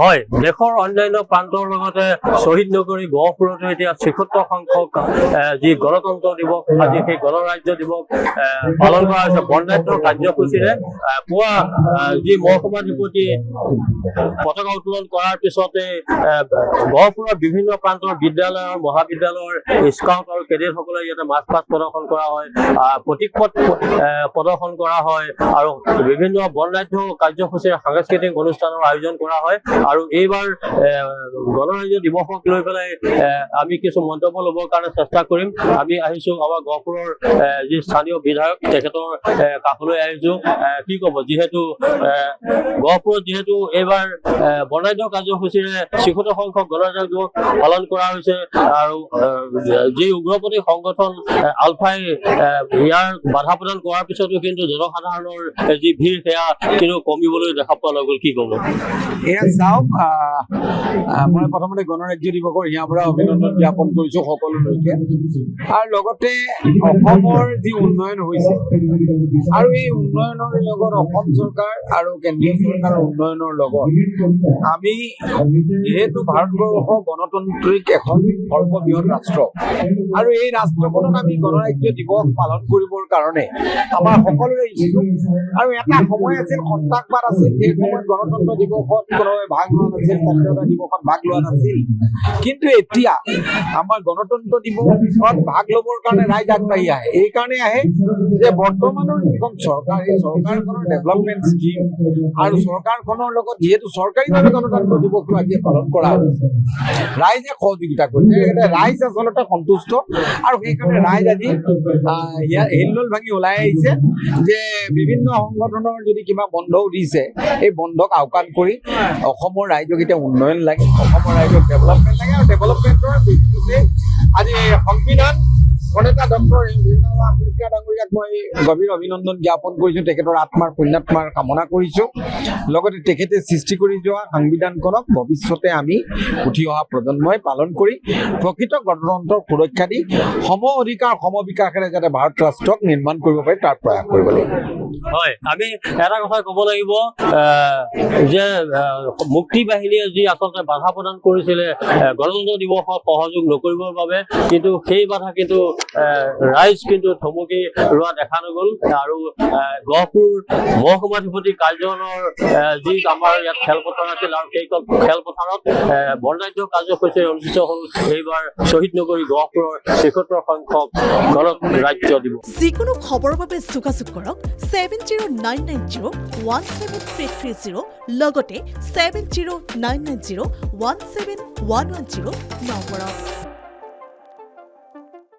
হয়, দেশৰ অন্যান্য প্ৰান্তৰ লগতে শ্বহীদ নগৰী গহপুৰতো এতিয়া ৭৬ সংখ্যক যি গণতন্ত্ৰ দিৱস আজি সেই গণৰাজ্য দিৱস পালন কৰা হৈছে বৰ্ণাঢ্য কাৰ্যসূচীৰে। পুৱা যি মহকুমাধিপতি পতাকা উত্তোলন কৰাৰ পিছতে গহপুৰৰ বিভিন্ন প্ৰান্তৰ বিদ্যালয় মহাবিদ্যালয়ৰ স্কাউট আৰু কেডেটসকলে ইয়াতে মাৰ্চ পাষ্ট প্ৰদৰ্শন কৰা হয়, প্ৰতীক পথ প্ৰদৰ্শন কৰা হয় আৰু বিভিন্ন বৰ্ণাঢ্য কাৰ্যসূচীৰে সাংস্কৃতিক অনুষ্ঠানৰ আয়োজন কৰা হয়। আৰু এইবাৰ গণৰাজ্য দিৱসক লৈ পেলাই আমি কিছু মন্তব্য ল'বৰ কাৰণে চেষ্টা কৰিম। আমি আহিছো আমাৰ গহপুৰৰ যি স্থানীয় বিধায়ক তেখেতৰ কাষলৈ আহিছো। কি ক'ব, যিহেতু গহপুৰত যিহেতু এইবাৰ বৰ্ণাঢ্য কাৰ্যসূচীৰে ৭৬ সংখ্যক গণৰাজ্য দিৱস পালন কৰা হৈছে আৰু যি উগ্ৰপন্থী সংগঠন আলফাই ইয়াৰ বাধা প্ৰদান কৰাৰ পিছতো কিন্তু জনসাধাৰণৰ যি ভিৰ সেয়া কিন্তু কমিবলৈ দেখা পোৱা নগ'ল। কি ক'ব? এয়া চাওক, মই প্ৰথমতে গণৰাজ্য দিৱসৰ ইয়াৰ পৰা অভিনন্দন জ্ঞাপন কৰিছো সকলোলৈকে। আৰু লগতে অসমৰ যি উন্নয়ন হৈছে আৰু এই উন্নয়নৰ লগত অসম চৰকাৰ আৰু কেন্দ্ৰীয় চৰকাৰৰ উন্নয়নৰ লগত আমি যিহেতু ভাৰতবৰ্ষ গণতান্ত্ৰিক এখন সৰ্ববৃহৎ ৰাষ্ট্ৰ আৰু এই ৰাষ্ট্ৰখনত আমি গণৰাজ্য দিৱস পালন কৰিবৰ কাৰণে আমাৰ সকলোৰে ইচ্ছুক। আৰু এটা সময় আছিল সন্ত্ৰাসবাদ আছিল, সেই সময়ত গণতন্ত্ৰ দিৱসত কোনোৱে ভাগ লোৱা নাছিল, স্বাধীনতা দিৱসত ভাগ লোৱা নাছিল। কিন্তু এতিয়া আমাৰ গণতন্ত্ৰ দিৱসত ভাগ ল'বৰ কাৰণে ৰাইজ আগবাঢ়ি আহে। এই কাৰণে আহে যে বৰ্তমানৰ যিখন চৰকাৰ, এই চৰকাৰখনৰ ডেভেলপমেণ্ট স্কিম আৰু চৰকাৰখনৰ লগত যিহেতু চৰকাৰীভাৱে গণতন্ত্ৰ দিৱসটো আজি পালন কৰা হৈছে, ৰাইজে সহযোগিতা কৰিছে। ৰাইজ আচলতে সন্তুষ্ট আৰু সেইকাৰণে ৰাইজ আজি হিলদোল ভাঙি ওলাই আহিছে যে বিভিন্ন সংগঠনৰ যদি কিবা বন্ধও দিছে এই বন্ধক আওকাণ কৰি অসমৰ ৰাইজক এতিয়া উন্নয়ন লাগে, অসমৰ ৰাইজক ডেভেলপমেণ্ট লাগে। আৰু ডেভেলপমেণ্টৰ ভিত্তিতে আজি সংবিধান প্ৰণেতা ডক্টৰ আম্বেদকাৰ ডাঙৰীয়াক মই গভীৰ অভিনন্দন জ্ঞাপন কৰিছোঁ, তেখেতৰ আত্মাৰ পুণ্যাত্মাৰ কামনা কৰিছোঁ। লগতে তেখেতে সৃষ্টি কৰি যোৱা সংবিধানখনক ভৱিষ্যতে আমি উঠি অহা প্ৰজন্মই পালন কৰি প্ৰকৃত গণতন্ত্ৰৰ সুৰক্ষা দি সম অধিকাৰ সম বিকাশেৰে যাতে ভাৰত ৰাষ্ট্ৰক নিৰ্মাণ কৰিব পাৰি তাৰ প্ৰয়াস কৰিব লাগিব। হয়, আমি এটা কথা ক'ব লাগিব যে মুক্তি বাহিনীয়ে যি আচলতে বাধা প্ৰদান কৰিছিলে গণতন্ত্ৰ দিৱসত সহযোগ নকৰিবৰ বাবে, কিন্তু সেই বাধা কিন্তু ৰাইজ কিন্তু থমকি ৰোৱা দেখা নগ'ল। আৰু গহপুৰ মহকুমাধিপতি কাৰ্যালয়ৰ যি আমাৰ ইয়াত খেলপথাৰ আছিল আৰু সেই খেলপথাৰত বৰ্ণাঢ্য কাৰ্যসূচী অনুষ্ঠিত হ'ল এইবাৰ শ্বহীদ নগৰী গহপুৰৰ ৭৬ সংখ্যক গণৰাজ্য দিৱস। যিকোনো খবৰৰ বাবে যোগাযোগ কৰক 7099017330 লগতে 7099017110 নম্বৰত।